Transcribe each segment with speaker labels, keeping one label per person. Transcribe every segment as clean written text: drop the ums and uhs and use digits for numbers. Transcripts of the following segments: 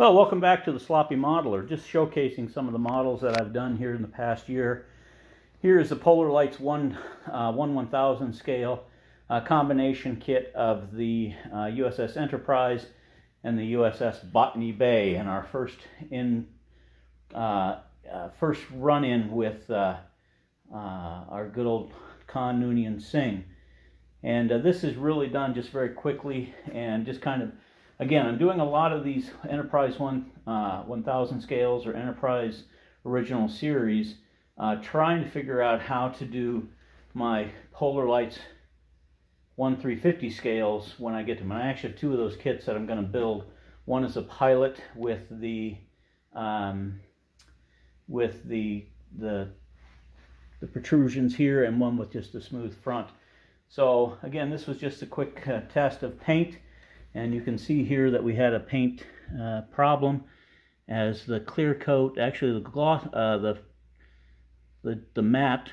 Speaker 1: Well, welcome back to the Sloppy Modeler. Just showcasing some of the models that I've done here in the past year. Here is the Polar Lights 1/1000 scale combination kit of the USS Enterprise and the USS Botany Bay, and our first run-in with our good old Khan Noonien Singh. And this is really done just very quickly, and just kind of, again, I'm doing a lot of these Enterprise 1000 scales or Enterprise Original Series, trying to figure out how to do my Polar Lights 1/350 scales when I get to them. I actually have two of those kits that I'm going to build. One is a pilot with the protrusions here, and one with just a smooth front. So again, this was just a quick test of paint, and you can see here that we had a paint problem as the clear coat, actually the gloss, the matte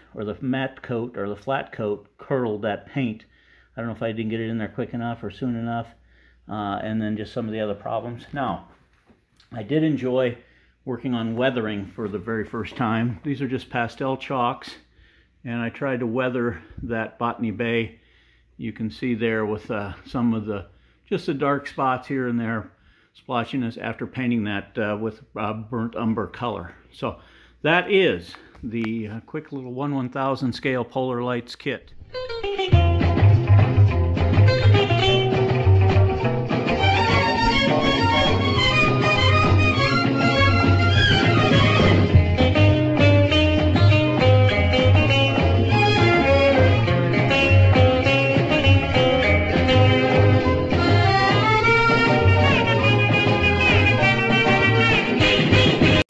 Speaker 1: coat or the flat coat curled that paint. I don't know if I didn't get it in there quick enough or soon enough, and then just some of the other problems. Now, I did enjoy working on weathering for the very first time. These are just pastel chalks, and I tried to weather that Botany Bay. You can see there with some of just the dark spots here and there, splotchiness after painting that with burnt umber color. So that is the quick little 1/1000 scale Polar Lights kit.